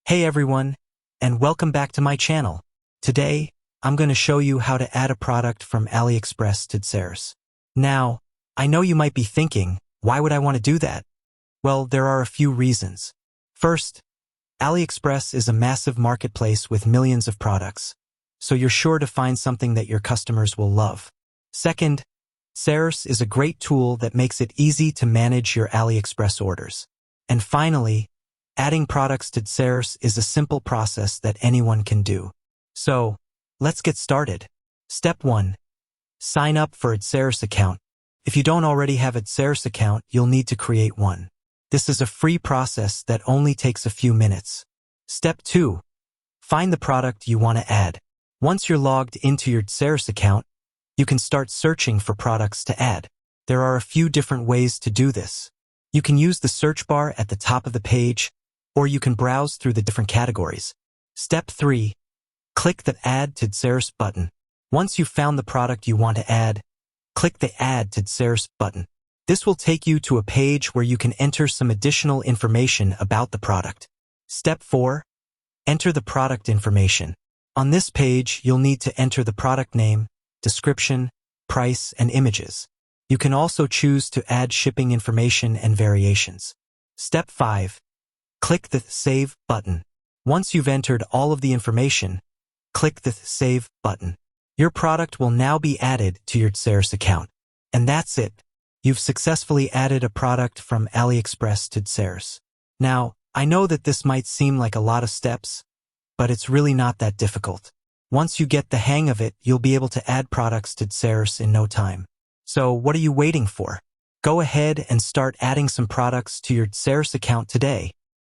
Hey everyone, and welcome back to my channel. Today, I'm going to show you how to add a product from AliExpress to DSers. Now, I know you might be thinking, why would I want to do that? Well, there are a few reasons. First, AliExpress is a massive marketplace with millions of products, so you're sure to find something that your customers will love. Second, DSers is a great tool that makes it easy to manage your AliExpress orders. And finally, adding products to DSers is a simple process that anyone can do. So, let's get started. Step 1. Sign up for a DSers account. If you don't already have a DSers account, you'll need to create one. This is a free process that only takes a few minutes. Step 2. Find the product you want to add. Once you're logged into your DSers account, you can start searching for products to add. There are a few different ways to do this. You can use the search bar at the top of the page, or you can browse through the different categories. Step 3. Click the Add to DSers button. Once you've found the product you want to add, click the Add to DSers button. This will take you to a page where you can enter some additional information about the product. Step 4. Enter the product information. On this page, you'll need to enter the product name, description, price, and images. You can also choose to add shipping information and variations. Step 5. Click the Save button. Once you've entered all of the information, click the Save button. Your product will now be added to your DSers account. And that's it. You've successfully added a product from AliExpress to DSers. Now, I know that this might seem like a lot of steps, but it's really not that difficult. Once you get the hang of it, you'll be able to add products to DSers in no time. So what are you waiting for? Go ahead and start adding some products to your DSers account today.